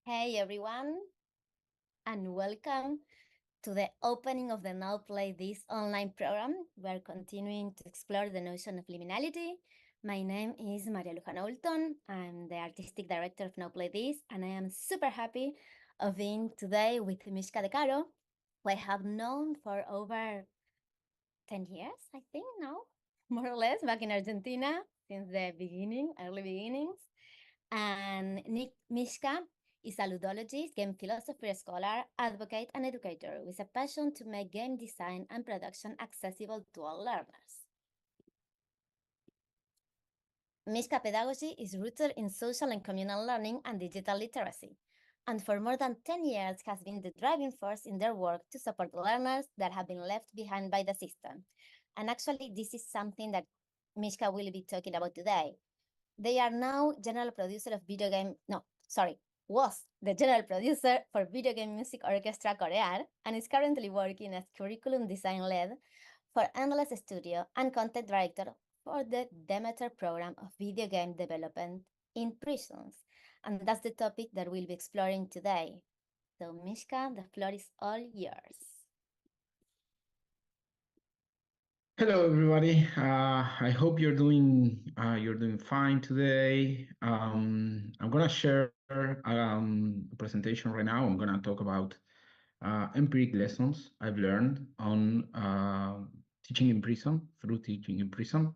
Hey everyone, and welcome to the opening of the Now Play This online program. We're continuing to explore the notion of liminality. My name is Maria Lujan Oulton. I'm the artistic director of Now Play This, and I am super happy of being today with Mishka de Caro, who I have known for over 10 years, I think now, more or less, back in Argentina since the beginning, early beginnings. And Mishka is a ludologist, game philosopher, scholar, advocate, and educator with a passion to make game design and production accessible to all learners. Mishka pedagogy is rooted in social and communal learning and digital literacy, and for more than 10 years has been the driving force in their work to support learners that have been left behind by the system. And actually, this is something that Mishka will be talking about today. They are now general producer of video game, was the general producer for video game music orchestra Corear, and is currently working as curriculum design lead for Endless Studio and content director for the Demeter program of video game development in prisons. And that's the topic that we'll be exploring today. So Mishka, the floor is all yours. Hello, everybody. I hope you're doing fine today. I'm gonna share a presentation right now. I'm gonna talk about empiric lessons I've learned on teaching in prison through teaching in prison.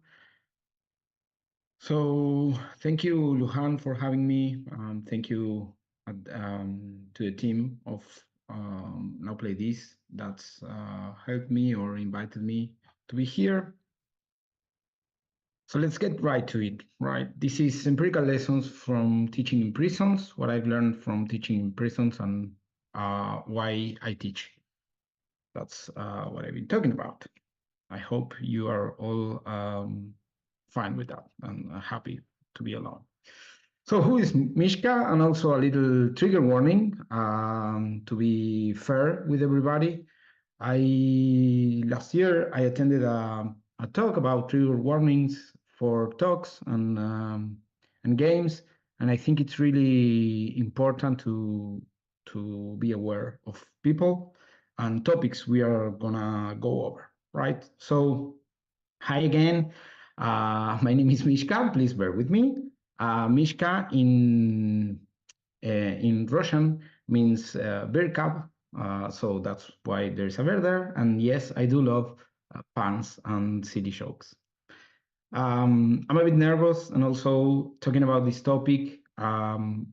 So thank you, Lujan, for having me. Thank you to the team of Now Play This that's helped me or invited me to be here. So let's get right to it, right? This is empirical lessons from teaching in prisons, what I've learned from teaching in prisons and why I teach. That's what I've been talking about. I hope you are all fine with that and happy to be alone. So who is Mishka? And also a little trigger warning to be fair with everybody. Last year I attended a talk about trigger warnings for talks and games, and I think it's really important to be aware of people and topics we are gonna go over, right? So, hi again. My name is Mishka. Please bear with me. Mishka in Russian means bear cub, so that's why there's a bear there. And yes, I do love puns and silly jokes. I'm a bit nervous, and also talking about this topic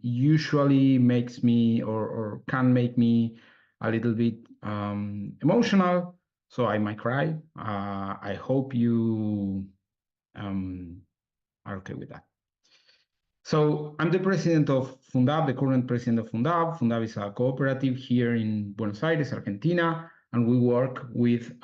usually makes me or can make me a little bit emotional, so I might cry. I hope you are okay with that. So I'm the president of Fundab, the current president of Fundab. Fundab is a cooperative here in Buenos Aires, Argentina, and we work with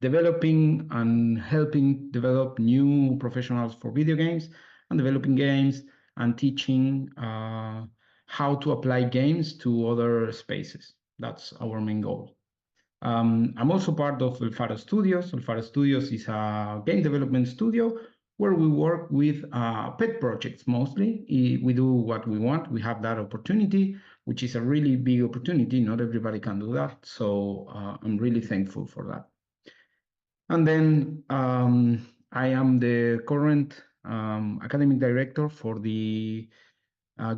developing and helping develop new professionals for video games and developing games and teaching how to apply games to other spaces. That's our main goal. I'm also part of El Faro Studios. El Faro Studios is a game development studio where we work with pet projects mostly. We do what we want. We have that opportunity, which is a really big opportunity. Not everybody can do that. So I'm really thankful for that. And then I am the current academic director for the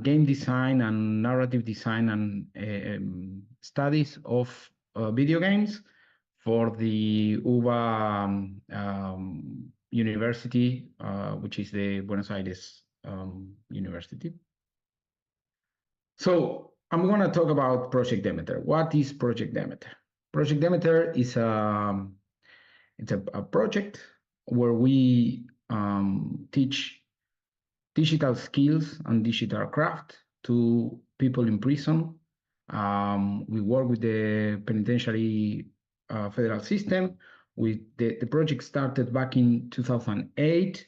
game design and narrative design and studies of video games for the UBA University, which is the Buenos Aires University. So I'm going to talk about Project Demeter. What is Project Demeter? Project Demeter is it's a project where we teach digital skills and digital craft to people in prison. We work with the penitentiary federal system. The project started back in 2008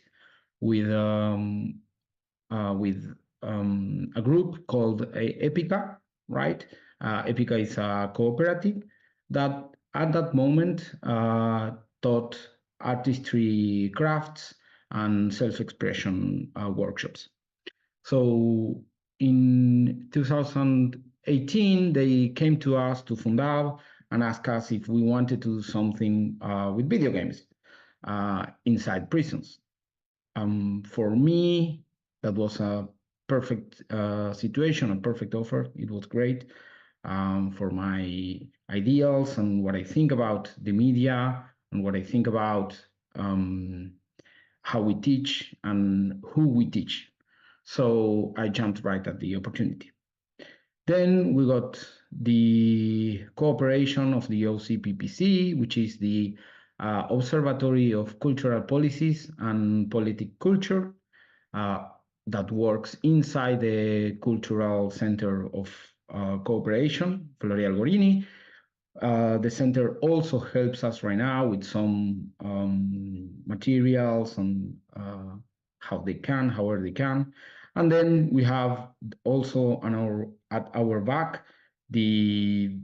with a group called Epica, right? Epica is a cooperative that at that moment taught artistry crafts and self-expression workshops. So in 2018, they came to us to Fundab and asked us if we wanted to do something with video games inside prisons. For me, that was a perfect situation, a perfect offer. It was great for my ideals and what I think about the media and what I think about how we teach and who we teach. So I jumped right at the opportunity. Then we got the cooperation of the OCPPC, which is the Observatory of Cultural Policies and Politic Culture, that works inside the Cultural Center of Cooperation, Floria Algorini. The center also helps us right now with some materials and however they can. And then we have also at our back the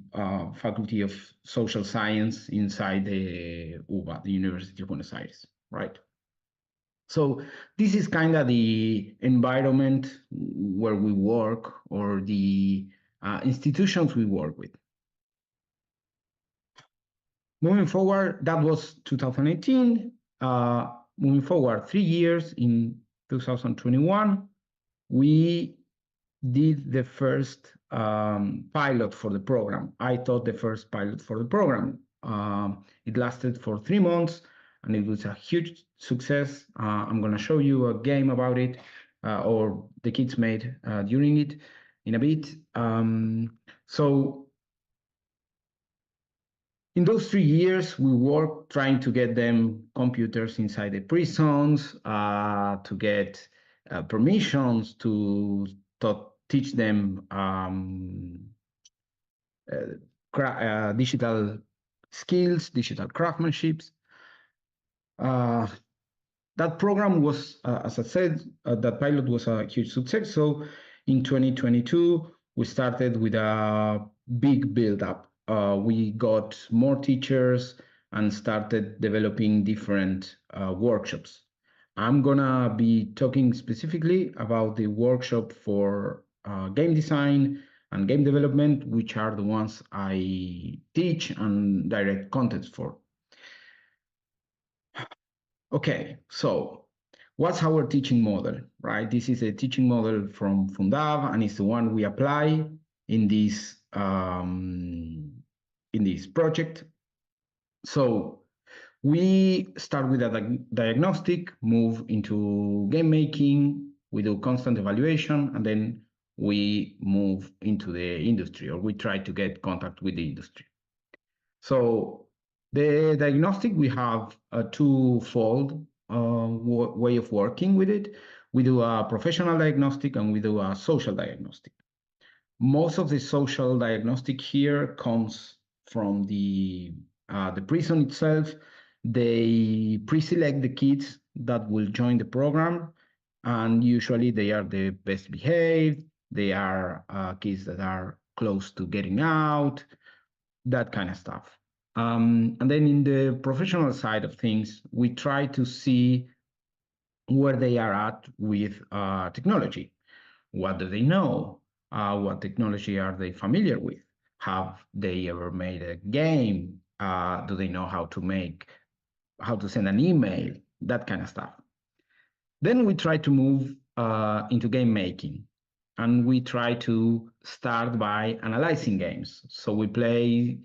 Faculty of Social Science inside the UBA, the University of Buenos Aires, right? So this is kind of the environment where we work, or the institutions we work with. Moving forward, that was 2018. Moving forward 3 years, in 2021, we did the first pilot for the program. I taught the first pilot for the program. It lasted for 3 months, and it was a huge success. I'm going to show you a game about it, or the kids made during it in a bit. So in those 3 years, we worked trying to get them computers inside the prisons, to get permissions to teach them digital skills, digital craftsmanship. That program was, as I said, that pilot was a huge success. So in 2022, we started with a big build-up. We got more teachers and started developing different workshops. I'm gonna be talking specifically about the workshop for game design and game development, which are the ones I teach and direct content for. Okay, so what's our teaching model, right? This is a teaching model from Fundab, and it's the one we apply in this project. So we start with a diagnostic, move into game making, we do constant evaluation, and then we move into the industry, or we try to get contact with the industry. So the diagnostic, we have a two-fold way of working with it. We do a professional diagnostic and we do a social diagnostic. Most of the social diagnostic here comes from the prison itself. They pre-select the kids that will join the program, and usually they are the best behaved. They are kids that are close to getting out, that kind of stuff. And then in the professional side of things, we try to see where they are at with technology. What do they know? What technology are they familiar with? Have they ever made a game? Do they know how to send an email? That kind of stuff. Then we try to move into game making, and we try to start by analyzing games. So we play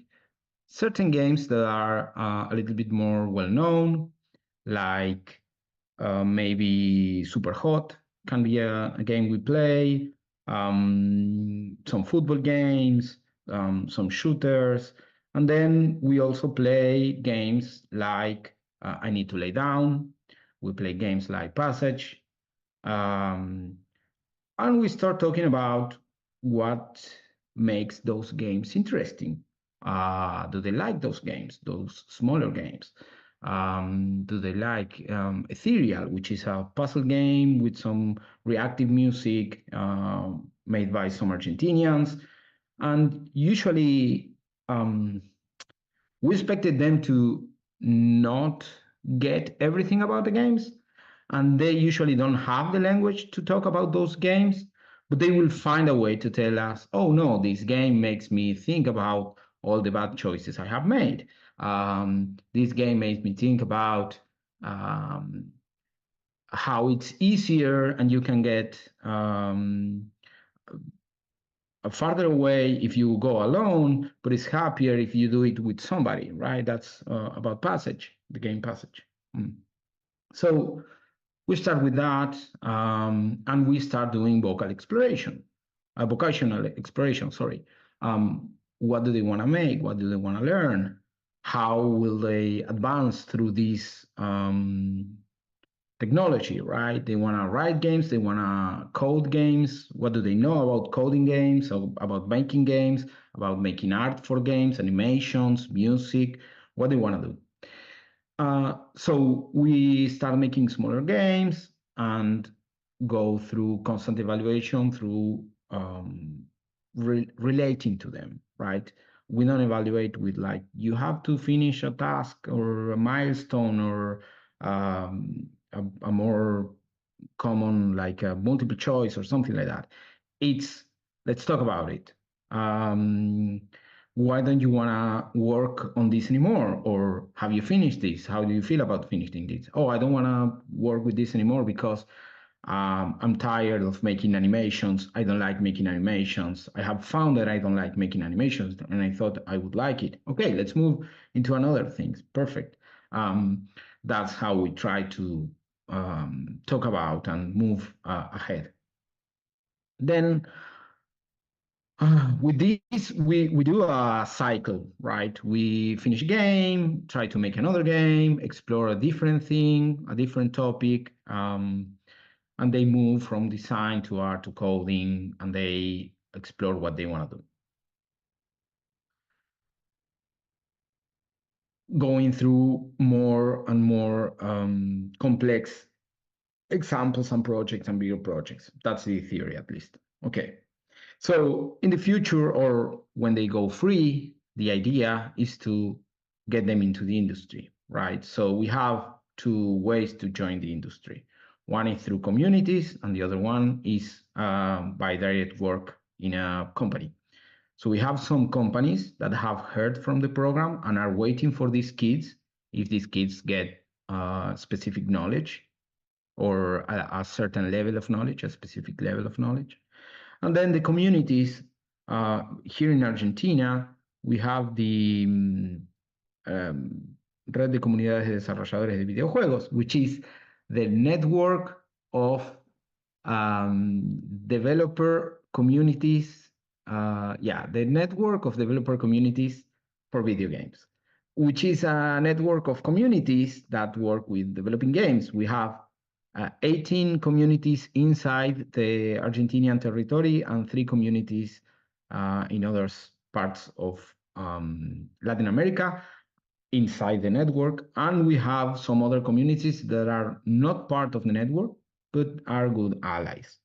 certain games that are a little bit more well-known, like maybe Super Hot can be a game we play, some football games, some shooters, and then we also play games like I Need to Lay Down. We play games like Passage, and we start talking about what makes those games interesting. Do they like those games, those smaller games? Do they like Ethereal, which is a puzzle game with some reactive music made by some Argentinians? And usually we expected them to not get everything about the games, and they usually don't have the language to talk about those games. But they will find a way to tell us, oh no, this game makes me think about all the bad choices I have made. This game makes me think about um, how it's easier and you can get farther away if you go alone, but it's happier if you do it with somebody, right? That's about passage, the game passage. So we start with that, and we start doing vocational exploration, sorry. What do they want to make? What do they want to learn? How will they advance through this technology, right? They want to write games, they want to code games. What do they know about coding games, about making games, about making art for games, animations, music? What do they want to do? So we start making smaller games and go through constant evaluation through relating to them, right? We don't evaluate with like, you have to finish a task or a milestone or a more common like a multiple choice or something like that. It's, let's talk about it. Um, why don't you want to work on this anymore? Or have you finished this? How do you feel about finishing this? Oh, I don't want to work with this anymore because I'm tired of making animations. I don't like making animations. I have found that I don't like making animations and I thought I would like it. Okay, let's move into another things. Perfect. That's how we try to talk about and move ahead. Then with this, we do a cycle, right? We finish a game, try to make another game, explore a different thing, a different topic, and they move from design to art to coding, and they explore what they want to do. Going through more and more complex examples and projects and bigger projects. That's the theory, at least. Okay. So in the future, or when they go free, the idea is to get them into the industry, right? So we have two ways to join the industry. One is through communities, and the other one is by direct work in a company. So we have some companies that have heard from the program and are waiting for these kids, if these kids get specific knowledge or a certain level of knowledge, a specific level of knowledge. And then the communities, here in Argentina, we have the Red de Comunidades de Desarrolladores de Videojuegos, which is the network of developer communities, the network of developer communities for video games, which is a network of communities that work with developing games. We have 18 communities inside the Argentinian territory and 3 communities in other parts of Latin America inside the network. And we have some other communities that are not part of the network, but are good allies.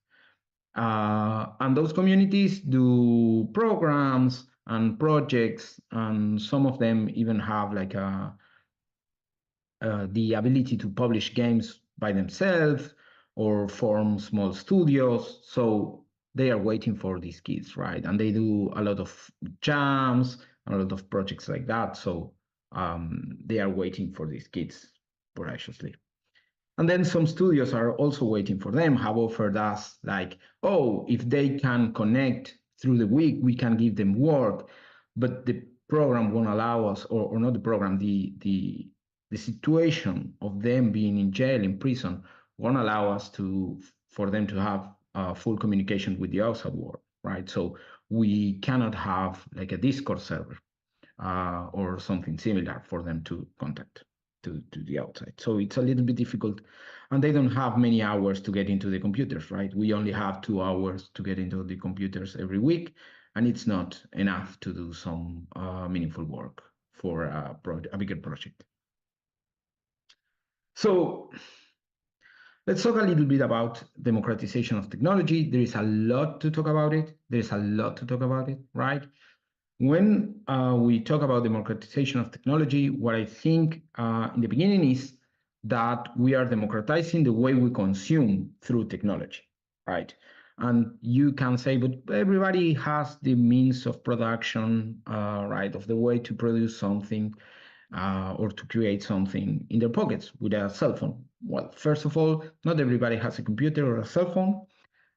And those communities do programs and projects, and some of them even have like the ability to publish games by themselves or form small studios. So they are waiting for these kids, right? And they do a lot of jams and a lot of projects like that. So they are waiting for these kids voraciously. And then some studios are also waiting for them, have offered us like, oh, if they can connect through the week, we can give them work. But the program won't allow us, or not the program, the situation of them being in jail, in prison, won't allow us for them to have full communication with the outside world, right? So we cannot have like a Discord server or something similar for them to contact to the outside. So it's a little bit difficult, and they don't have many hours to get into the computers, right? We only have 2 hours to get into the computers every week, and it's not enough to do some meaningful work for a bigger project. So let's talk a little bit about democratization of technology. There is a lot to talk about it. There's a lot to talk about it, right? When we talk about democratization of technology, what I think in the beginning is that we are democratizing the way we consume through technology, right? And you can say, but everybody has the means of production, right, of the way to produce something or to create something in their pockets with a cell phone. Well, first of all, not everybody has a computer or a cell phone.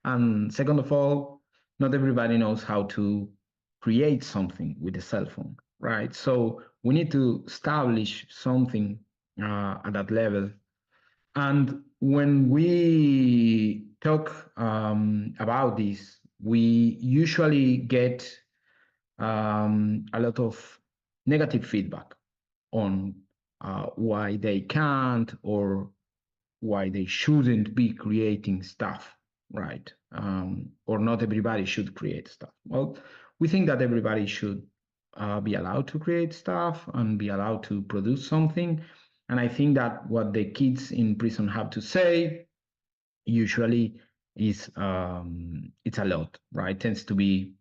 And second of all, not everybody knows how to create something with a cell phone, right? So we need to establish something at that level. And when we talk about this, we usually get a lot of negative feedback on why they can't or why they shouldn't be creating stuff, right? Or not everybody should create stuff. Well, we think that everybody should be allowed to create stuff and be allowed to produce something. And I think that what the kids in prison have to say usually is it's a lot, right? Tends to be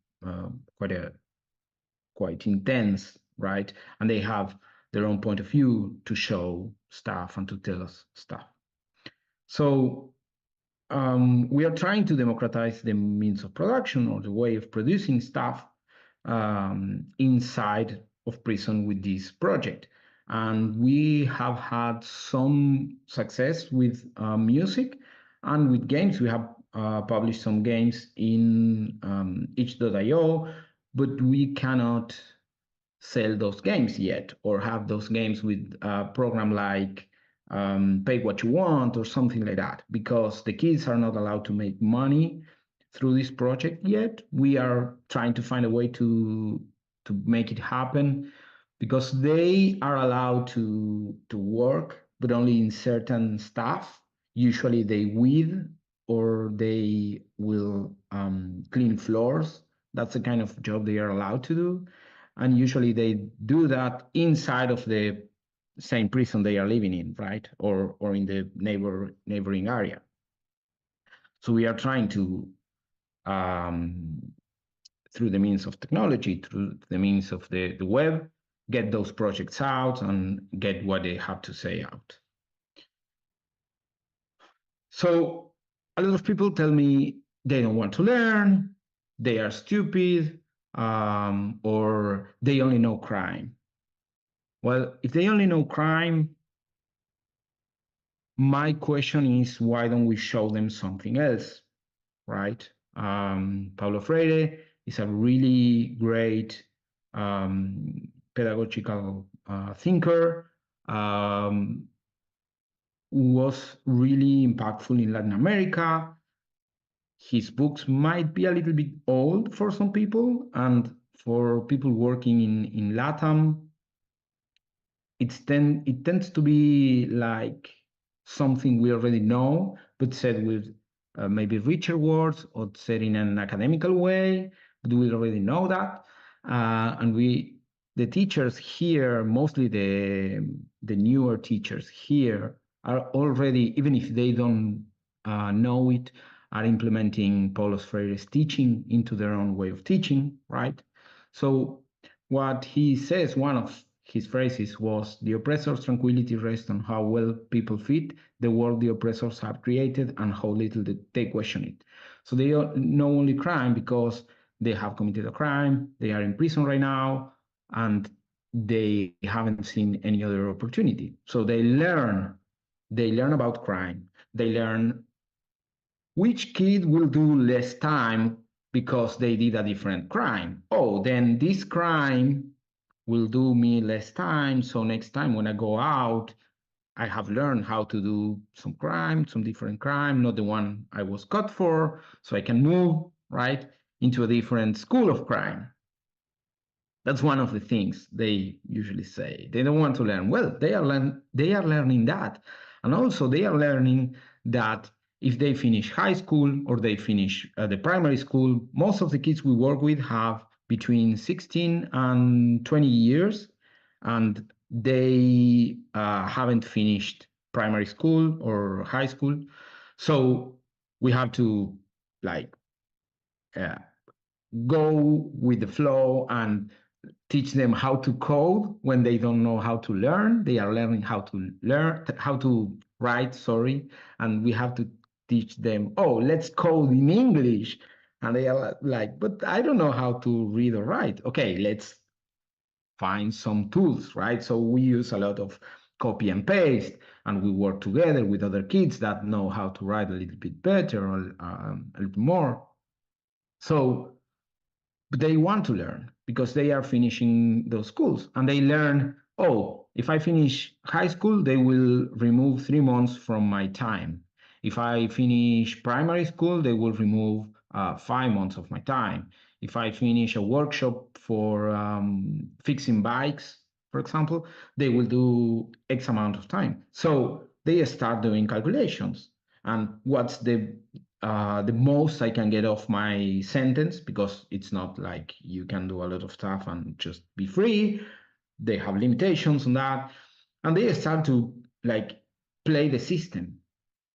quite intense, right? And they have their own point of view to show stuff and to tell us stuff. So we are trying to democratize the means of production or the way of producing stuff inside of prison with this project. And we have had some success with music and with games. We have published some games in itch.io, but we cannot sell those games yet or have those games with a program like pay what you want or something like that, because the kids are not allowed to make money through this project yet. We are trying to find a way to make it happen, because they are allowed to work, but only in certain stuff. Usually they weed or they will clean floors. That's the kind of job they are allowed to do. And usually they do that inside of the same prison they are living in, right? Or in the neighboring area. So we are trying to, through the means of technology, through the means of the web, get those projects out and get what they have to say out. So a lot of people tell me they don't want to learn, they are stupid, or they only know crime. Well, if they only know crime, my question is, why don't we show them something else, right? Paulo Freire is a really great pedagogical thinker, was really impactful in Latin America. His books might be a little bit old for some people, and for people working in LATAM, it tends to be like something we already know, but said with maybe richer words or said in an academical way. But we already know that, and the teachers here, mostly the newer teachers here, are already, even if they don't know it, are implementing Paulo Freire's teaching into their own way of teaching, right? So what he says, one of his phrases was, the oppressor's tranquility rests on how well people fit the world the oppressors have created and how little they question it. So they know only crime because they have committed a crime, they are in prison right now, and they haven't seen any other opportunity. So they learn about crime. They learn which kid will do less time because they did a different crime. Oh, then this crime will do me less time. So next time when I go out, I have learned how to do some different crime, not the one I was caught for. So I can move, right, into a different school of crime. That's one of the things they usually say. They don't want to learn. Well, they are learning that. And also they are learning that if they finish high school or they finish the primary school, most of the kids we work with have between 16 and 20 years, and they haven't finished primary school or high school. So we have to like uh, go with the flow and teach them how to code when they don't know how to learn. They are learning how to write, sorry, and we have to teach them, oh, let's code in English. And they are like, but I don't know how to read or write. Okay, let's find some tools, right? So we use a lot of copy and paste, and we work together with other kids that know how to write a little bit better or a little more. So they want to learn because they are finishing those schools and they learn, oh, if I finish high school, they will remove 3 months from my time. If I finish primary school, they will remove 5 months of my time. If I finish a workshop for fixing bikes, for example, they will do X amount of time. So they start doing calculations. And what's the most I can get off my sentence, because it's not like you can do a lot of stuff and just be free. They have limitations on that. And they start to like play the system.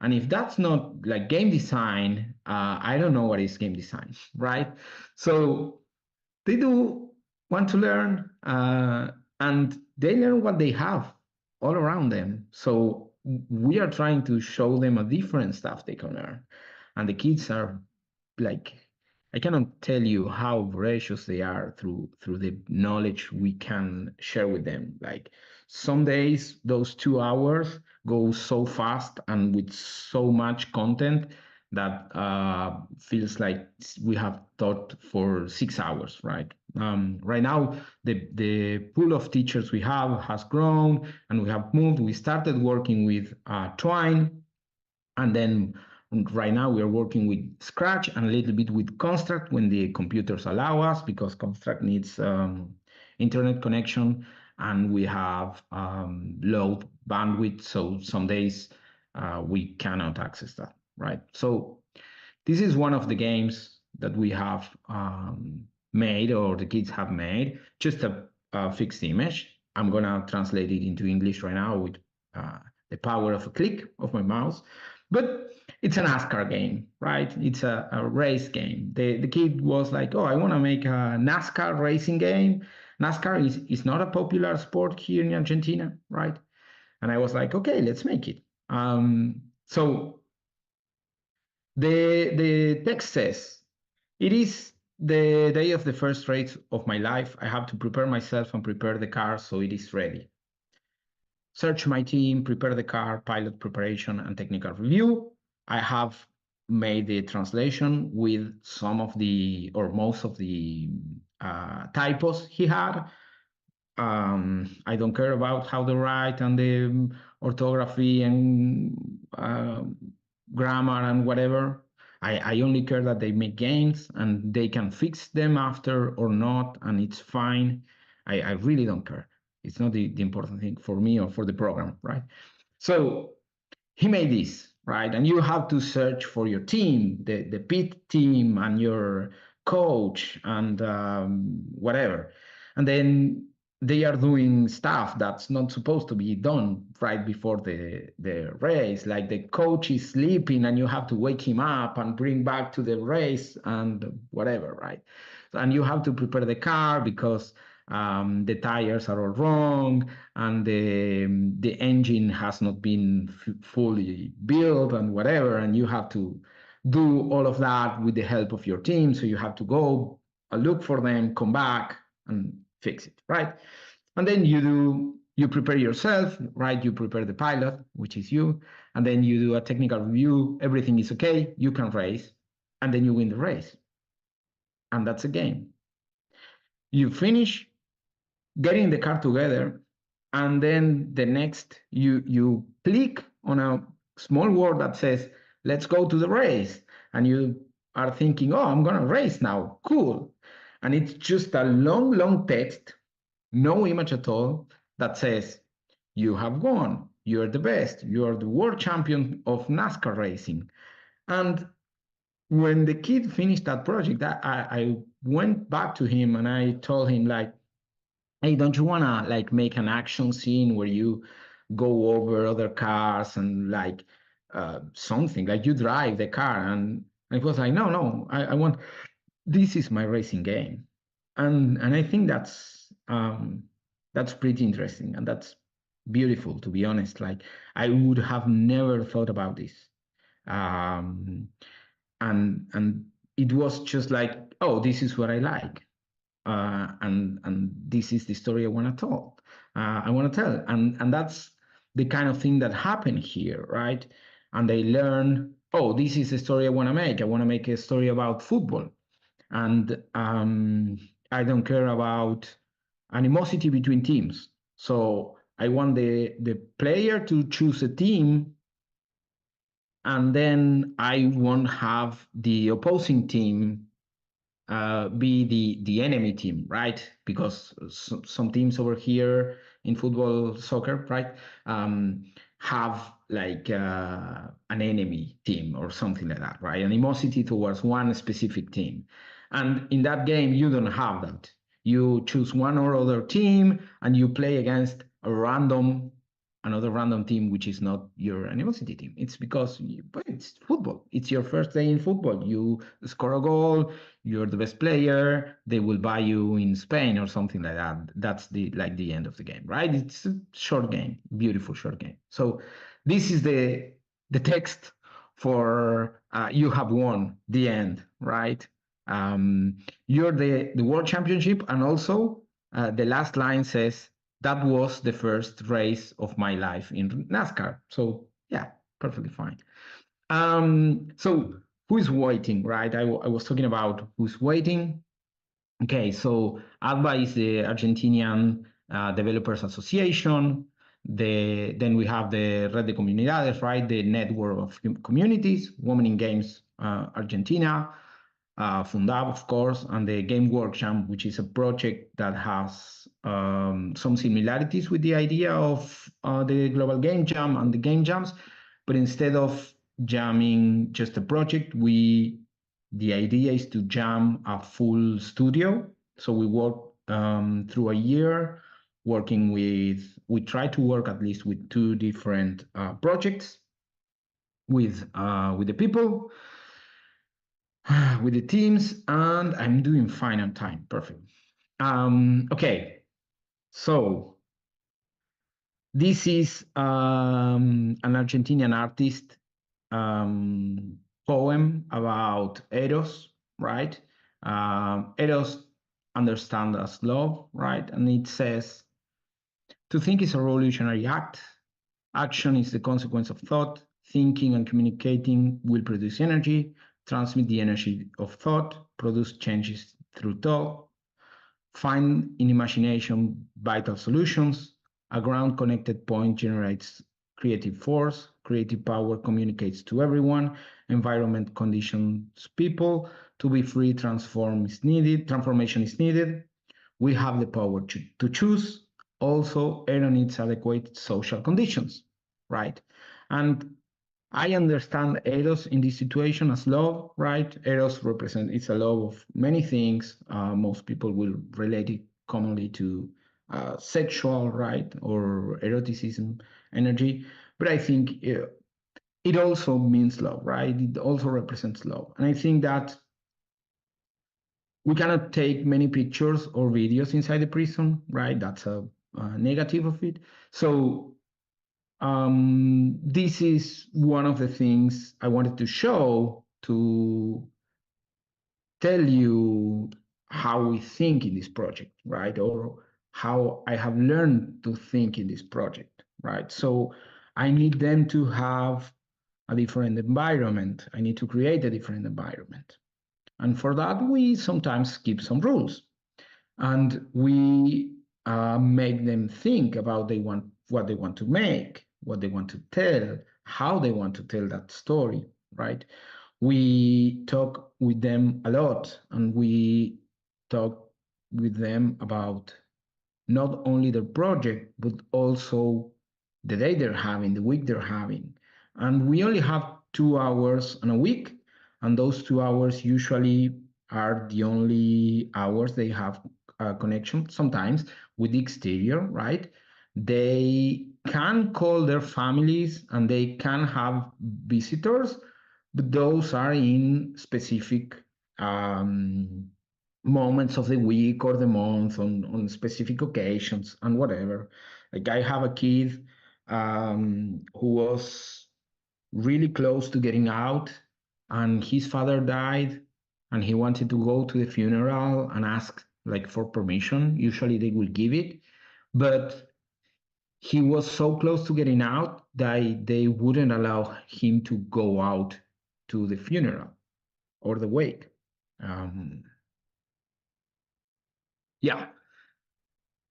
And if that's not like game design, I don't know what is game design, right? So they do want to learn, and they learn what they have all around them. So we are trying to show them a different stuff they can learn, and the kids are like, I cannot tell you how voracious they are through the knowledge we can share with them. Like some days those 2 hours go so fast and with so much content that feels like we have taught for 6 hours, right? Right now, the pool of teachers we have has grown, and we have moved. We started working with Twine, and then right now we are working with Scratch and a little bit with Construct when the computers allow us, because Construct needs internet connection, and we have low bandwidth, so some days we cannot access that, right? So this is one of the games that we have made, or the kids have made, just a fixed image. I'm gonna translate it into English right now with the power of a click of my mouse. But it's a NASCAR game, right? It's a race game. The kid was like, oh, I want to make a NASCAR racing game. NASCAR is not a popular sport here in Argentina, right? And I was like, okay, let's make it. So the text says, it is the day of the first race of my life. I have to prepare myself and prepare the car so it is ready. Search my team, prepare the car, pilot preparation, and technical review. I have made the translation with some of the, or most of the typos he had. I don't care about how they write and the orthography and grammar and whatever. I only care that they make games and they can fix them after or not, and it's fine. I really don't care. It's not the important thing for me or for the program, right? So he made this, right? And you have to search for your team, the pit team and your coach and whatever. And then they are doing stuff that's not supposed to be done right before the race. Like the coach is sleeping and you have to wake him up and bring back to the race and whatever, right? And you have to prepare the car because the tires are all wrong and the engine has not been fully built and whatever, and you have to do all of that with the help of your team. So you have to go look for them, come back and fix it, right? And then you prepare yourself, right? You prepare the pilot, which is you, and then you do a technical review. Everything is okay, you can race, and then you win the race, and that's a game. You finish getting the car together, and then the next you click on a small word that says let's go to the race, and you are thinking, oh, I'm gonna race now, cool. And it's just a long text, no image at all, that says you have won, you're the best, you're the world champion of NASCAR racing. And when the kid finished that project, I went back to him and I told him, like, hey, don't you wanna like make an action scene where you go over other cars and like something like you drive the car? And it was like, no, I want, this is my racing game. And I think that's pretty interesting and that's beautiful, to be honest. Like I would have never thought about this. And it was just like, oh, this is what I like, and this is the story I want to tell. And that's the kind of thing that happened here, right? And they learn, oh, this is the story I want to make. I want to make a story about football, and I don't care about animosity between teams. So I want the player to choose a team, and then I won't have the opposing team be the enemy team, right? Because some teams over here in football, soccer, right, have like an enemy team or something like that, right? Animosity towards one specific team. And in that game, you don't have that. You choose one or other team and you play against another random team which is not your animosity team. It's because but it's football. It's your first day in football. You score a goal, you're the best player, they will buy you in Spain or something like that. That's the end of the game, right? It's a short game, beautiful short game. So this is the text for you have won the end, right? You're the world championship, and also the last line says that was the first race of my life in NASCAR. So yeah, perfectly fine. So who is waiting, right? I was talking about who's waiting. Okay, so ADVA is the Argentinian Developers Association. Then we have the Red de Comunidades, right? The network of communities, Women in Games Argentina, Fundab, of course, and the Game Workshop, which is a project that has some similarities with the idea of the Global Game Jam and the Game Jams, but instead of jamming just a project, the idea is to jam a full studio. So we work through a year working we try to work at least with two different projects with the people, with the teams, and I'm doing fine on time. Perfect. Okay, so this is an Argentinian artist poem about Eros, right? Eros understand as love, right? And it says, to think is a revolutionary act. Action is the consequence of thought. Thinking and communicating will produce energy, transmit the energy of thought, produce changes through thought, find in imagination vital solutions. A ground connected point generates creative force. Creative power communicates to everyone. Environment conditions people. To be free, transformation is needed. We have the power to choose. Also, Aaron needs adequate social conditions, right? And I understand Eros in this situation as love, right? Eros represents it's a love of many things. Most people will relate it commonly to sexual, right, or eroticism, energy. But I think it also means love, right? It also represents love, and I think that we cannot take many pictures or videos inside the prison, right? That's a negative of it. So this is one of the things I wanted to show to tell you how we think in this project, right? Or how I have learned to think in this project, right? So I need them to have a different environment. I need to create a different environment. And for that, we sometimes keep some rules and we make them think about what they want to make, what they want to tell, how they want to tell that story, right? We talk with them a lot, and we talk with them about not only the project but also the day they're having, the week they're having. And we only have 2 hours in a week, and those 2 hours usually are the only hours they have a connection, sometimes with the exterior, right? They can call their families and they can have visitors, but those are in specific um, moments of the week or the month, on specific occasions and whatever. Like I have a kid who was really close to getting out, and his father died, and he wanted to go to the funeral and ask like for permission. Usually they will give it, but he was so close to getting out that they wouldn't allow him to go out to the funeral or the wake. Um, yeah.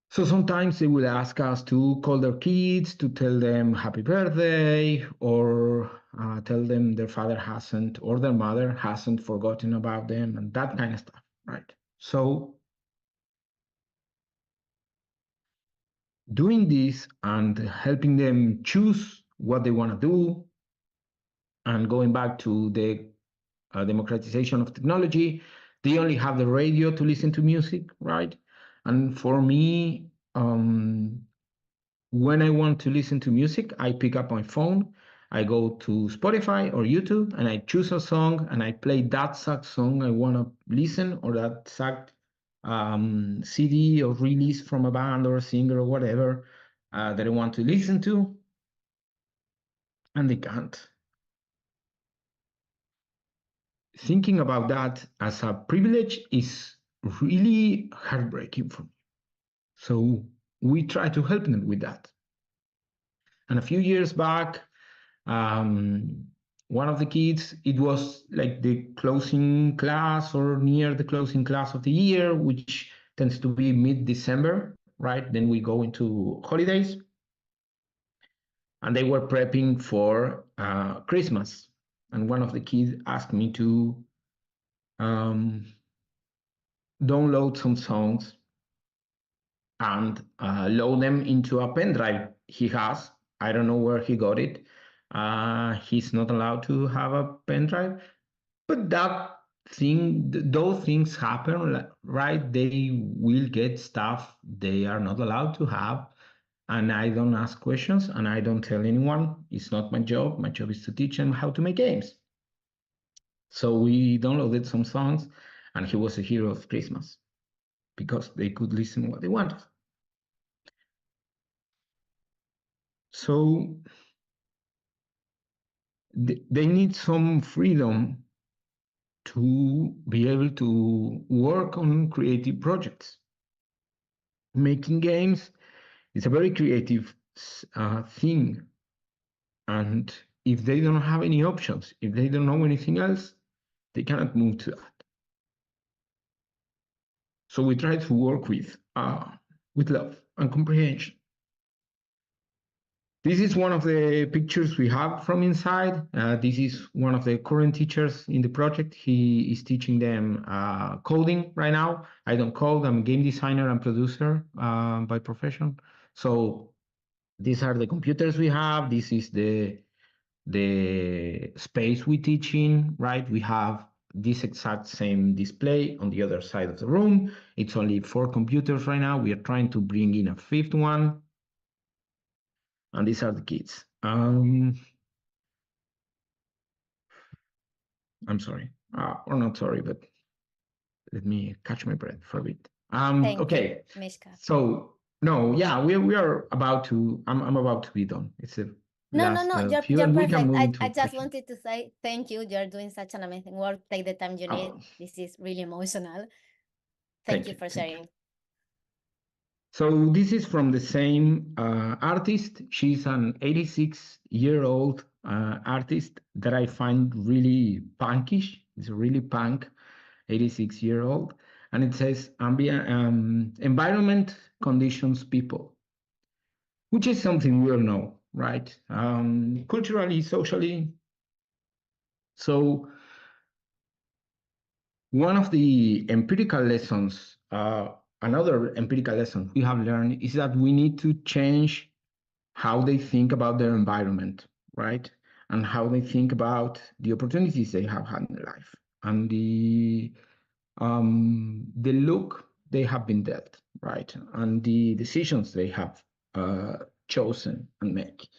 So sometimes they would ask us to call their kids to tell them happy birthday, or tell them their father hasn't or their mother hasn't forgotten about them, and that kind of stuff, right? So doing this and helping them choose what they want to do, and going back to the democratization of technology, they only have the radio to listen to music, right? And for me, when I want to listen to music, I pick up my phone, I go to Spotify or YouTube, and I choose a song and I play that exact song I want to listen, or that exact CD or release from a band or a singer or whatever that I want to listen to, and they can't. Thinking about that as a privilege is really heartbreaking for me. So we try to help them with that. And a few years back, um, one of the kids, it was like the closing class or near the closing class of the year, which tends to be mid-December, right? Then we go into holidays. And they were prepping for Christmas. And one of the kids asked me to um, download some songs and load them into a pen drive he has. I don't know where he got it. He's not allowed to have a pen drive, but those things happen, right? They will get stuff they are not allowed to have. And I don't ask questions and I don't tell anyone. It's not my job. My job is to teach them how to make games. So we downloaded some songs, and he was a hero of Christmas because they could listen what they wanted. So they need some freedom to be able to work on creative projects. Making games is a very creative thing. And if they don't have any options, if they don't know anything else, they cannot move to that. So we try to work with love and comprehension. This is one of the pictures we have from inside. This is one of the current teachers in the project. He is teaching them coding right now. I don't code, I'm a game designer and producer by profession. So these are the computers we have. This is the space we teach in, right? We have this exact same display on the other side of the room. It's only 4 computers right now. We are trying to bring in a 5th one. And these are the kids. I'm sorry, or not sorry, but let me catch my breath for a bit. Thank you, Okay. Mishka. So no, yeah, we are about to. I'm about to be done. It's the No, last few, you're and we can perfect. move I into just questions. wanted to say thank you. You're doing such an amazing work. Take the time you need. This is really emotional. Thank you for sharing. So this is from the same artist. She's an 86-year-old artist that I find really punkish. It's really punk, 86-year-old. And it says environment conditions people, which is something we all know, right? Culturally, socially. So one of the empirical lessons, another empirical lesson we have learned is that we need to change how they think about their environment, right? And how they think about the opportunities they have had in life and the look they have been dealt, right? And the decisions they have chosen and make.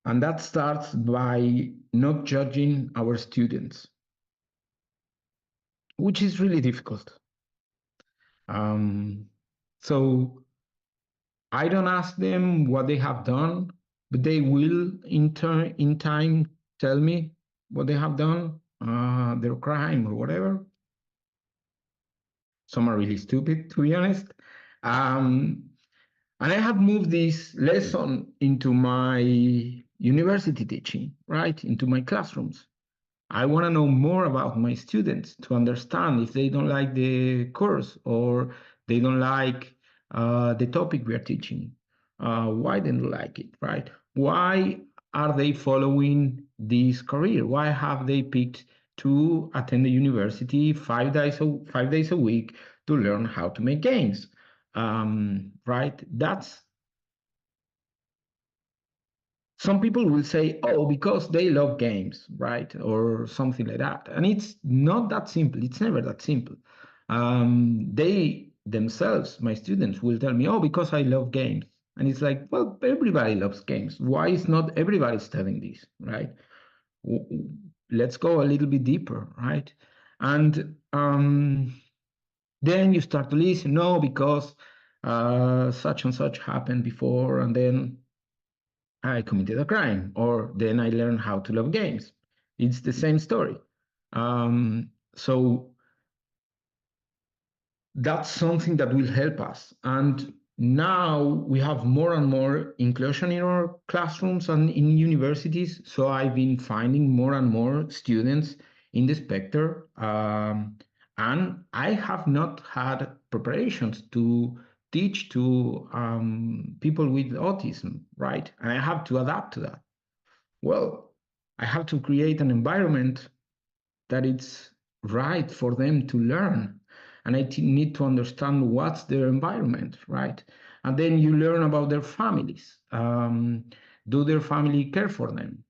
And that starts by not judging our students, which is really difficult. So I don't ask them what they have done. but they will in time tell me what they have done, their crime or whatever. Some are really stupid, to be honest. Um, and I have moved this lesson into my university teaching, right? Into my classrooms. I want to know more about my students to understand if they don't like the course or they don't like the topic we are teaching. Why they don't like it, right? Why are they following this career? Why have they picked to attend the university 5 days a week to learn how to make games? Right? That's some people will say, oh, because they love games, right? Or something like that. And it's not that simple. It's never that simple. They themselves, my students, will tell me, oh, because I love games. And it's like, well, everybody loves games. Why is not everybody studying this, right? Let's go a little bit deeper, right? And then you start to listen, no, because such and such happened before, and then I committed a crime, or then I learned how to love games. It's the same story. So that's something that will help us. And now we have more and more inclusion in our classrooms and in universities. So I've been finding more and more students in the spectrum. And I have not had preparations to teach to people with autism, right? And I have to adapt to that. Well, I have to create an environment that it's right for them to learn. And I need to understand what's their environment, right? And then you learn about their families. Do their family care for them?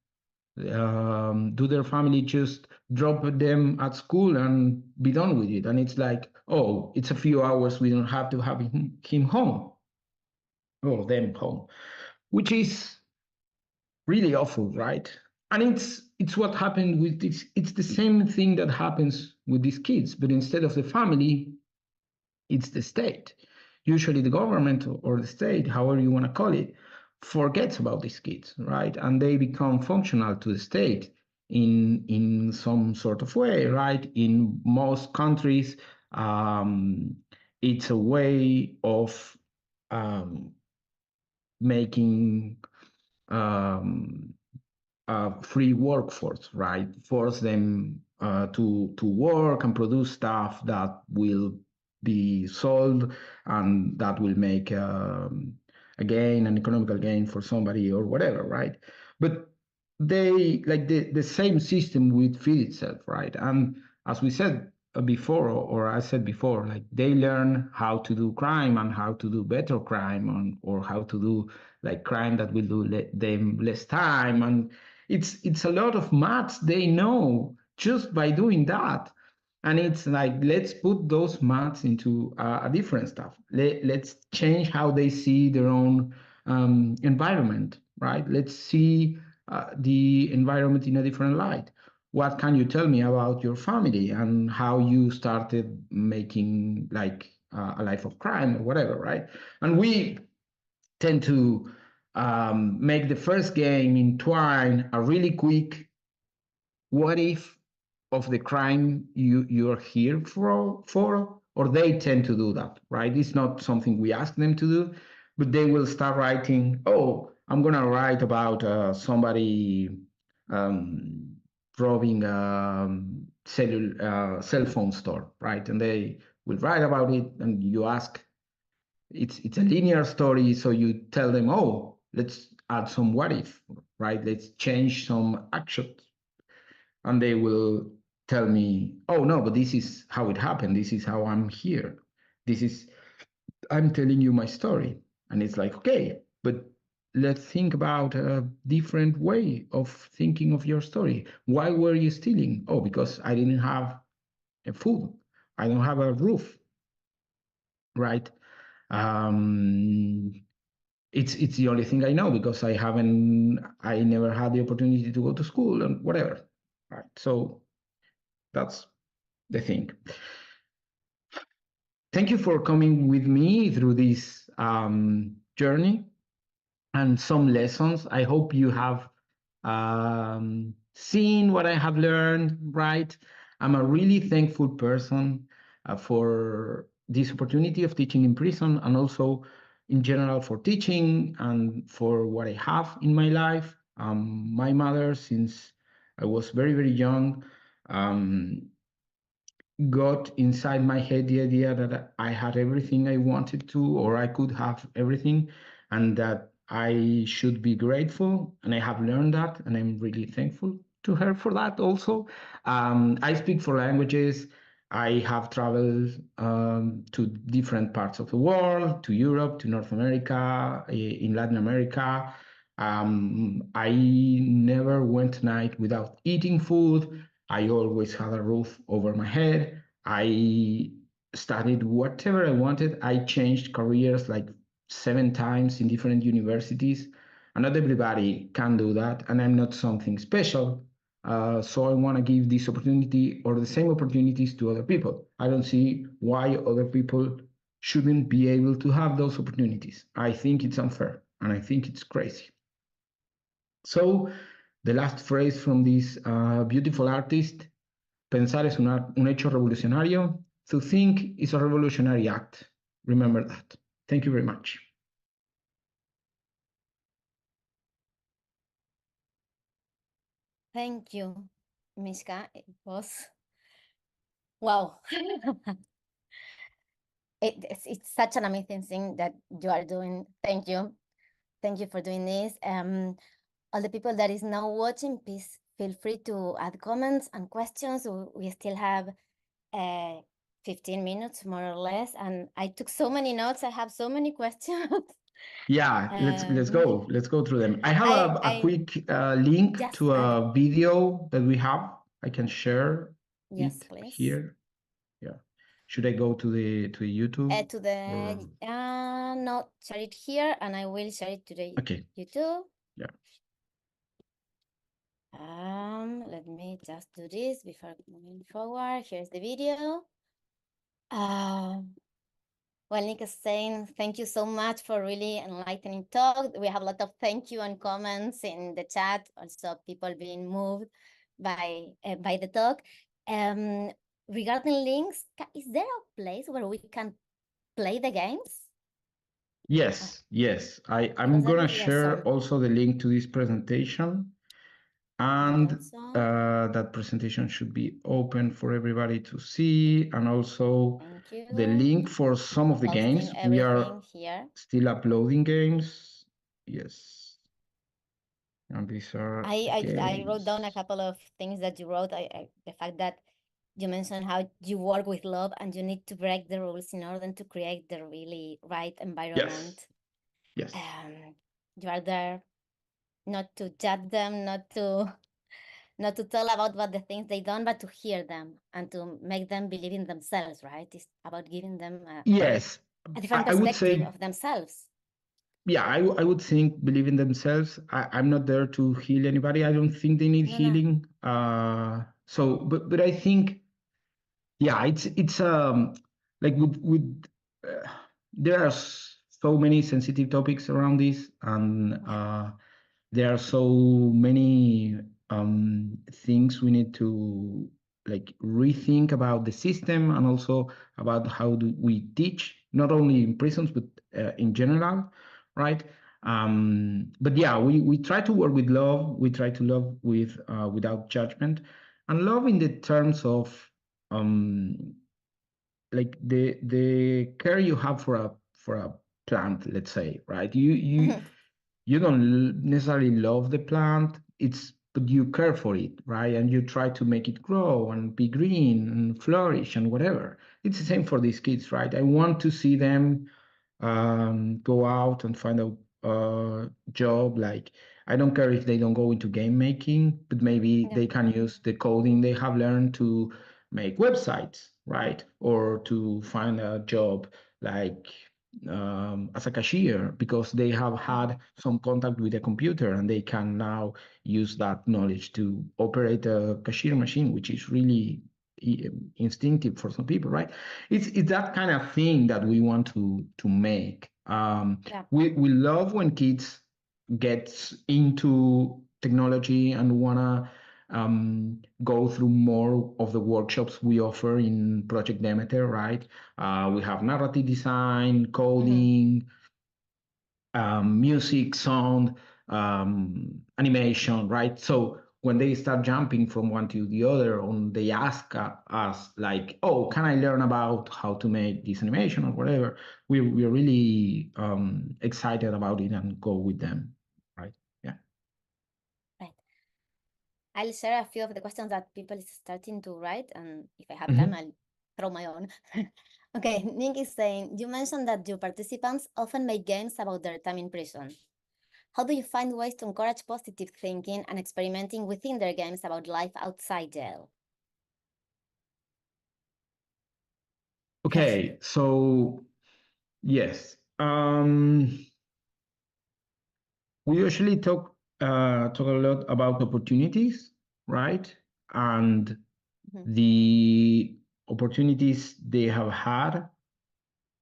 Do their family just drop them at school and be done with it? And it's like, oh, it's a few hours. We don't have to have him home or them home, which is really awful, right? And it's what happened with this. It's the same thing that happens with these kids, but instead of the family, it's the state. Usually, the government or the state, however you want to call it, forgets about these kids, right? And they become functional to the state in some sort of way, right? In most countries, um, it's a way of making um, free workforce, right? Force them to work and produce stuff that will be sold and that will make a gain, an economical gain for somebody or whatever, right? But they like the same system would feed itself, right? And as we said before, or I said before, like they learn how to do crime and how to do better crime, or how to do like crime that will do them less time, and it's a lot of maths they know just by doing that. And it's like, let's put those maths into a different stuff. Let's change how they see their own environment, right? Let's see the environment in a different light. What can you tell me about your family and how you started making like a life of crime or whatever, right? And we tend to make the first game in Twine a really quick what if of the crime you're here for, or they tend to do that, right? It's not something we ask them to do, but they will start writing, oh, I'm gonna write about somebody um, robbing a cell phone store, right? And they will write about it, and you ask, it's a linear story, so you tell them, oh, let's add some what if, right? Let's change some actions, and they will tell me, oh no, but this is how it happened, this is how I'm here, this is, I'm telling you my story. And it's like, okay, but let's think about a different way of thinking of your story. Why were you stealing? Oh, because I didn't have a food, I don't have a roof, right? um it's the only thing I know because I never had the opportunity to go to school and whatever, right? So that's the thing. Thank you for coming with me through this journey. and some lessons. I hope you have seen what I have learned, right? I'm a really thankful person for this opportunity of teaching in prison, and also in general for teaching and for what I have in my life. My mother, since I was very, very young, um, got inside my head the idea that I had everything I wanted to, or I could have everything, and that I should be grateful. And I have learned that, and I'm really thankful to her for that also. I speak four languages. I have traveled to different parts of the world, to Europe, to North America, in Latin America. I never went a night without eating food. I always had a roof over my head. I studied whatever I wanted. I changed careers like 7 times in different universities. And not everybody can do that. And I'm not something special. So I want to give this opportunity or the same opportunities to other people. I don't see why other people shouldn't be able to have those opportunities. I think it's unfair and I think it's crazy. So the last phrase from this beautiful artist: pensar es un hecho revolucionario. To think is a revolutionary act. Remember that. Thank you very much. Thank you, Mishka. It was wow. It's such an amazing thing that you are doing. Thank you. Thank you for doing this. All the people that is now watching, please feel free to add comments and questions. We still have 15 minutes more or less, and I took so many notes. I have so many questions. Yeah, let's go. Let's go through them. I have a I quick link just to a video that we have. I can share yes, it please. here. Yeah. Should I go to the YouTube? To the no, share it here, and I will share it to the YouTube. Yeah. Let me just do this before moving forward. Here's the video. Well, Nick is saying thank you so much for really enlightening talk. We have a lot of thank you and comments in the chat. Also, people being moved by the talk. Regarding links, is there a place where we can play the games? Yes, yes. I'm Because that gonna would be share awesome. also the link to this presentation, and Also, that presentation should be open for everybody to see, and also thank you. the link for some of the games. Posting We are everything here. still uploading games. Yes. And these are I wrote down a games. couple of things that you wrote. The fact that you mentioned how you work with love and you need to break the rules in order to create the really right environment. Yes. You are there not to judge them, not to tell about what the things they done, but to hear them and to make them believe in themselves, right? It's about giving them Yes. a different I would perspective say, of themselves. yeah, I would think believe in themselves. I'm not there to heal anybody. I don't think they need No. healing. But I think, yeah, it's like with there are so many sensitive topics around this, and there are so many things we need to like rethink about the system, and also about how do we teach, not only in prisons but in general, right? But yeah, we try to work with love. We try to love with without judgment, and love in the terms of um, like the care you have for a plant, let's say, right? You don't necessarily love the plant, it's but you care for it, right? And you try to make it grow and be green and flourish and whatever. It's the same for these kids, right? I want to see them go out and find a job. Like, I don't care if they don't go into game making, but maybe they can use the coding they have learned to make websites, right? Or to find a job like as a cashier, because they have had some contact with a computer and they can now use that knowledge to operate a cashier machine, which is really instinctive for some people, right? It's that kind of thing that we want to make. We love when kids gets into technology and wanna go through more of the workshops we offer in Project Demeter, right? We have narrative design, coding, music, sound, animation, right? So when they start jumping from one to the other, they ask us like, "Oh, can I learn about how to make this animation or whatever?" We're really excited about it and go with them, right? Yeah. Right. I'll share a few of the questions that people is starting to write, and if I have time, Mhm. I'll throw my own. Okay, Nick is saying, you mentioned that your participants often make games about their time in prison. How do you find ways to encourage positive thinking and experimenting within their games about life outside jail? Okay, so yes, we usually talk a lot about opportunities, right? And the opportunities they have had,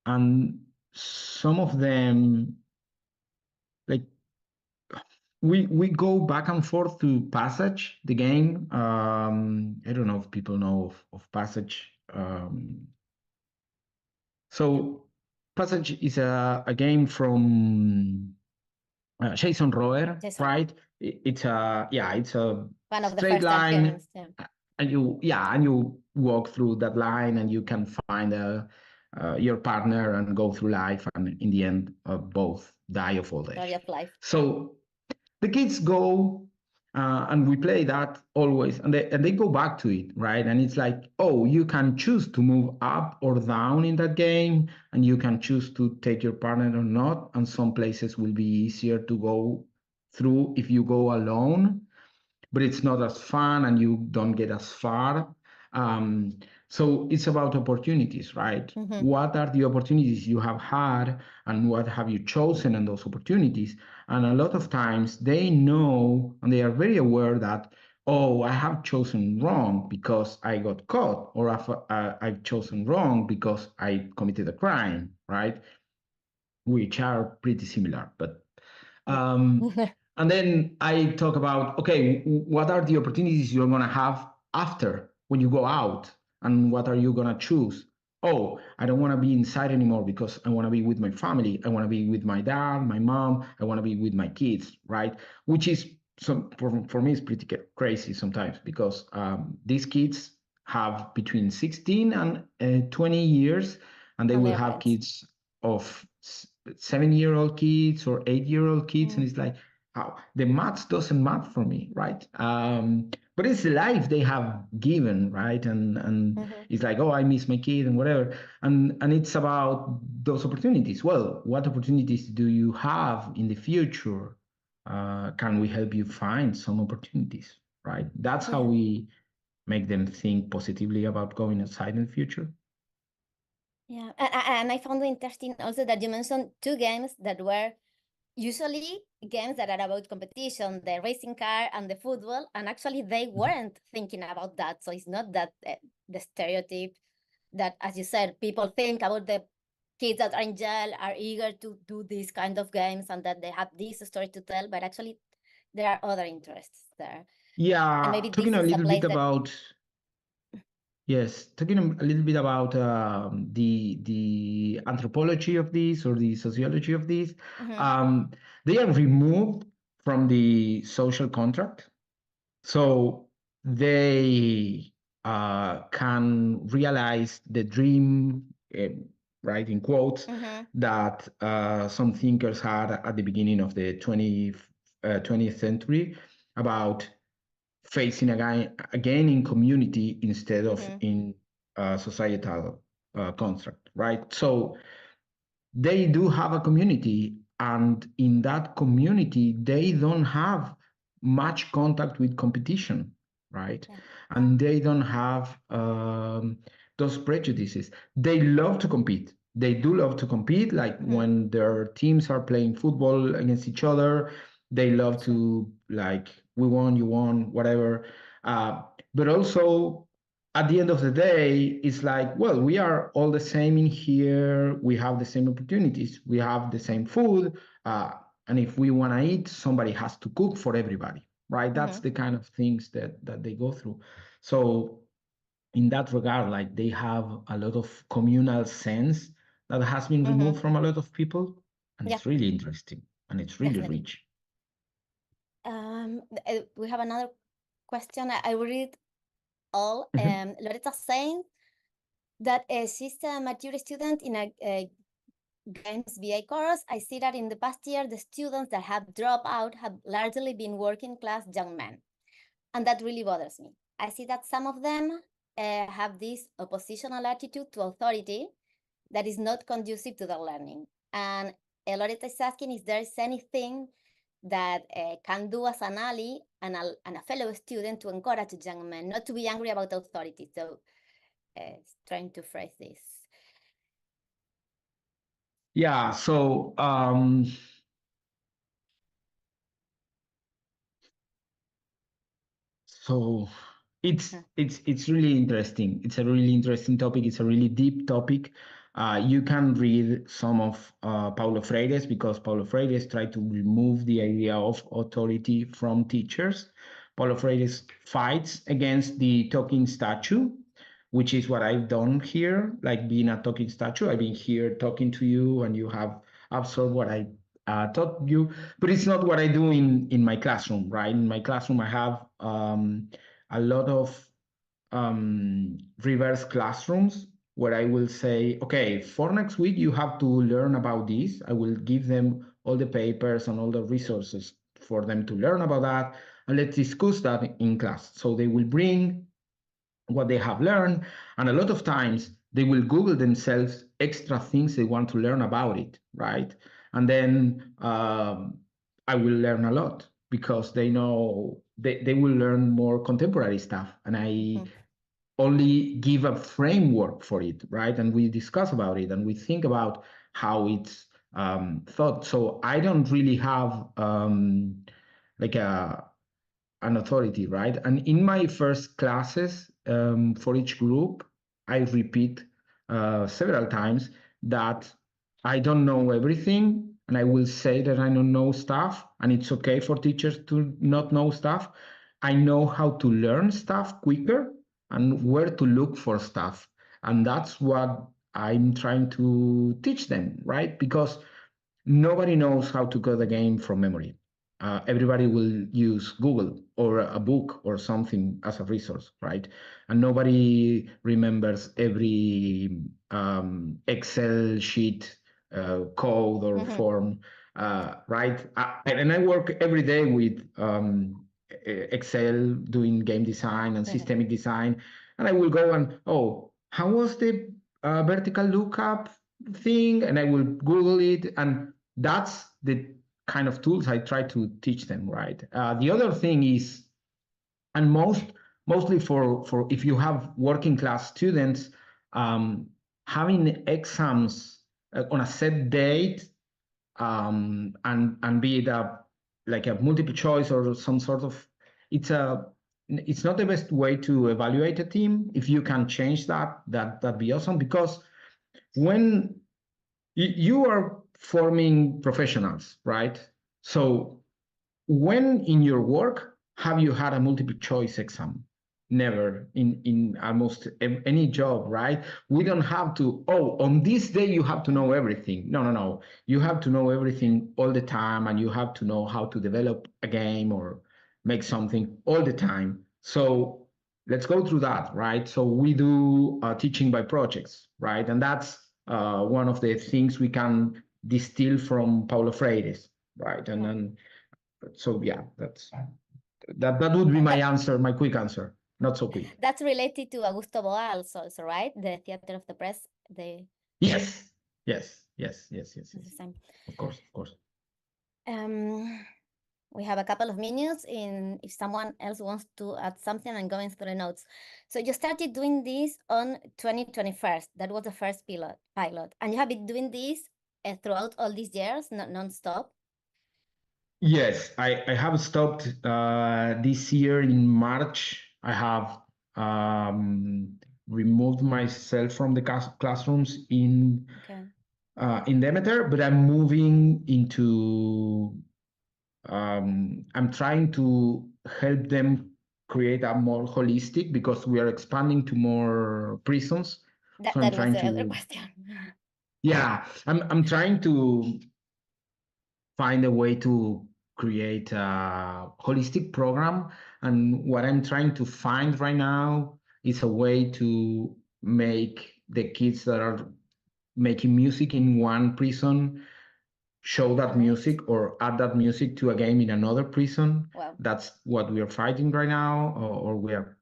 and some of them, like we go back and forth to Passage, the game. I don't know if people know of Passage. So Passage is a game from Jason Roer, Jason, right? It's a one of the straight first line, games. Yeah. and you walk through that line, and you can find your partner and go through life, and in the end, both die of old Story age. of life. So the kids go and we play that always, and they go back to it, right? And it's like, oh, you can choose to move up or down in that game, and you can choose to take your partner or not, and some places will be easier to go through if you go alone, but it's not as fun and you don't get as far. Um, so it's about opportunities, right? What are the opportunities you have had, and what have you chosen in those opportunities? And a lot of times they know and they are very aware that, oh, I have chosen wrong because I got caught, or I've chosen wrong because I committed a crime, right? Which are pretty similar, but and then I talk about, okay, what are the opportunities you're going to have after when you go out, and what are you going to choose? Oh, I don't want to be inside anymore because I want to be with my family. I want to be with my dad, my mom. I want to be with my kids, right? Which is for me is pretty crazy sometimes, because these kids have between 16 and 20 years, and they And will they're have kids. kids of 7-year-old kids or 8-year-old kids, and it's like, how the maths doesn't math for me, right? But it's the life they have given, right? And it's like, oh, I miss my kid and whatever, and it's about those opportunities. Well, what opportunities do you have in the future? Can we help you find some opportunities, right? That's how we make them think positively about going outside in the future. Yeah, and I found it interesting also that you mentioned two games that were usually games that are about competition, the racing car and the football, and actually they weren't thinking about that. So it's not that the stereotype that, as you said, people think about the kids that are in jail are eager to do these kind of games and that they have this story to tell, but actually there are other interests there. And Yeah, maybe talking this a is a little bit place that about Yes, talking a little bit about the anthropology of this, or the sociology of this, um, they are removed from the social contract, so they can realize the dream, right, in quotes, that some thinkers had at the beginning of the 20th century, about facing again in community instead of in societal construct, right? So they do have a community, and in that community they don't have much contact with competition, right? And they don't have those prejudices. They love to compete. They do love to compete, like when their teams are playing football against each other, they love to, like, we won, you won, whatever. But also, at the end of the day, it's like, well, we are all the same in here. We have the same opportunities. We have the same food. and if we want to eat, somebody has to cook for everybody, right? That's the kind of things that they go through. So in that regard, like they have a lot of communal sense that has been removed from a lot of people, and Yeah, it's really interesting and it's really definitely. rich. We have another question. I will read all. Loretta saying that she's a mature student in a games BA course. I see that in the past year, the students that have dropped out have largely been working class young men. And that really bothers me. I see that some of them have this oppositional attitude to authority that is not conducive to their learning. And Loretta is asking if there is anything that can do as an ally and a fellow student to encourage young men not to be angry about authority. So trying to phrase this. Yeah, so so it's really interesting. It's a really interesting topic. It's a really deep topic. You can read some of Paulo Freire's, because Paulo Freire's tried to remove the idea of authority from teachers. Paulo Freire's fights against the talking statue, which is what I've done here, like being a talking statue. I've been here talking to you, and you have absorbed what I taught you, but it's not what I do in my classroom, right? In my classroom, I have a lot of reverse classrooms where I will say, okay, for next week, you have to learn about this. I will give them all the papers and all the resources for them to learn about that. And let's discuss that in class. So they will bring what they have learned. And a lot of times they will Google themselves extra things they want to learn about it, right? And then I will learn a lot because they know they will learn more contemporary stuff. And I only give a framework for it, right? And we discuss about it and we think about how it's thought. So I don't really have like an authority, right? And in my first classes for each group, I repeat several times that I don't know everything, and I will say that I don't know stuff, and it's okay for teachers to not know stuff. I know how to learn stuff quicker and where to look for stuff. And that's what I'm trying to teach them, right? Because nobody knows how to code a game from memory. Everybody will use Google or a book or something as a resource, right? And nobody remembers every Excel sheet code or form, right? And I work every day with Excel doing game design and systemic design. And I will go and, oh, how was the vertical lookup thing? And I will Google it. And that's the kind of tools I try to teach them, right? The other thing is, and mostly for if you have working class students, having exams on a set date, and be it like a multiple choice or some sort of, it's not the best way to evaluate a team. If you can change that'd be awesome, because when you are forming professionals, right? So when in your work have you had a multiple choice exam? Never in almost any job, right? We don't have to, oh, on this day you have to know everything. No. You have to know everything all the time, and you have to know how to develop a game or make something all the time. So let's go through that, right? So we do teaching by projects, right? And that's one of the things we can distill from Paulo Freire's, right? And then so yeah, that would be my answer, my quick answer. Not so quick. That's related to Augusto Boal also, right? The theater of the press. Yes. Of course. We have a couple of minutes if someone else wants to add something. I'm going through the notes. So you started doing this on 2021. That was the first pilot. And you have been doing this throughout all these years, non-stop? Yes, I have stopped this year in March. I have removed myself from the classrooms in in Demeter, but I'm moving into. I'm trying to help them create a more holistic because we are expanding to more prisons. So I'm That was trying the other to, question. yeah, I'm trying to find a way to create a holistic program. And what I'm trying to find right now is a way to make the kids that are making music in one prison show that Connect. music or add that music to a game in another prison. Wow. That's what we are fighting right now, or we are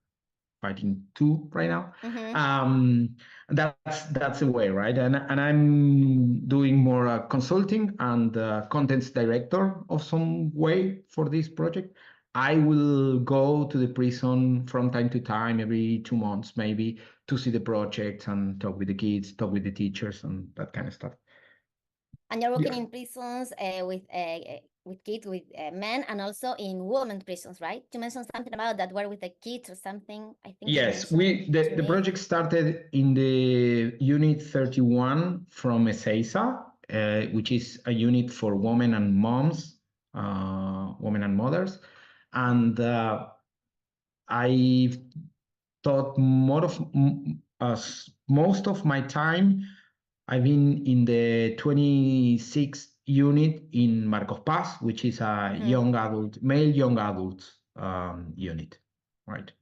fighting two right now. Mm-hmm. That's the way, right? And I'm doing more consulting and contents director of some way for this project. I will go to the prison from time to time, every 2 months maybe, to see the project and talk with the kids, talk with the teachers, and that kind of stuff. And you're working Yeah. in prisons with kids, with men, and also in women prisons, right? You mentioned something about that were with the kids or something. I think you Yes, mentioned to the me. project started in the unit 31 from ESEISA, which is a unit for women and moms, women and mothers, and I thought most of my time I've been in the 26th unit in Marcos Paz, which is a Mm-hmm. young adult, male young adult unit, right?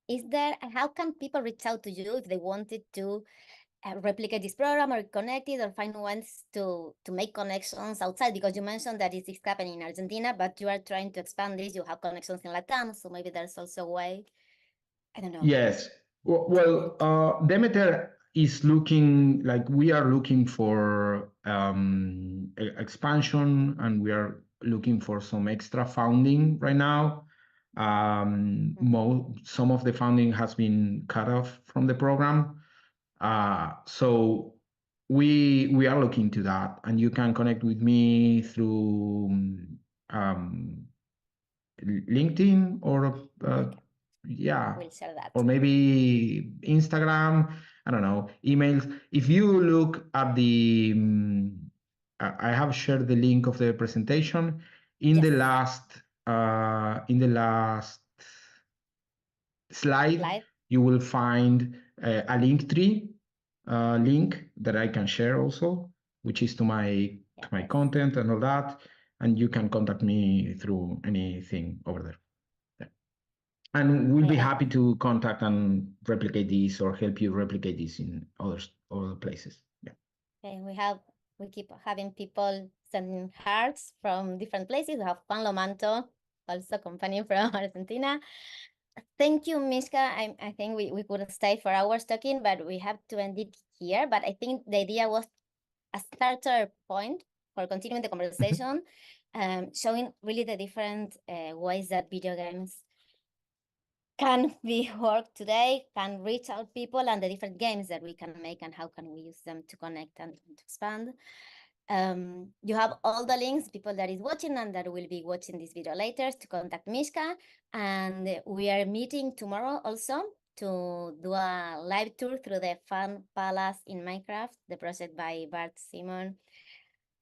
Is there, how can people reach out to you if they wanted to replicate this program or connect it or find ways to make connections outside? Because you mentioned that it is happening in Argentina, but you are trying to expand this. You have connections in Latam, so maybe there's also a way, I don't know, Yes. to Well, connect. Demeter is looking like we are looking for expansion, and we are looking for some extra funding right now. Some of the funding has been cut off from the program, so we are looking to that, and you can connect with me through um, LinkedIn or Okay, yeah, we'll share that. or maybe Instagram. I don't know, emails. If you look at the, I have shared the link of the presentation in Yes, the last slide. slide. You will find a link tree link that I can share also, which is to my Yes. content and all that, and you can contact me through anything over there. And we'll be I happy to contact and replicate this or help you replicate this in other places. Yeah. Okay, we keep having people sending hearts from different places. We have Juan Lomanto, also company from Argentina. Thank you, Mishka. I think we could stay for hours talking, but we have to end it here. But I think the idea was a starter point for continuing the conversation, showing really the different ways that video games can be worked today, can reach out people, and the different games that we can make and how can we use them to connect and to expand. You have all the links, people that is watching and that will be watching this video later, to contact Mishka. And we are meeting tomorrow also to do a live tour through the Fun Palace in Minecraft, the project by Bart Simon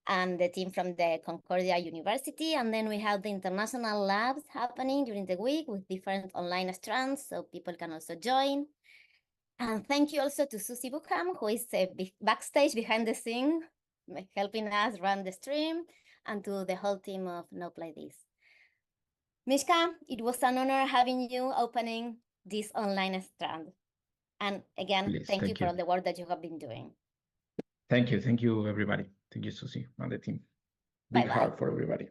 and the team from the Concordia University. And then we have the international labs happening during the week with different online strands, so people can also join. And thank you also to Susie Bucham, who is backstage behind the scene, helping us run the stream, and to the whole team of No Play This. Mishka, it was an honor having you opening this online strand. And again, Please, thank you thank for you. all the work that you have been doing. Thank you, everybody. Thank you, Susie, and the team. Big Bye-bye. heart for everybody.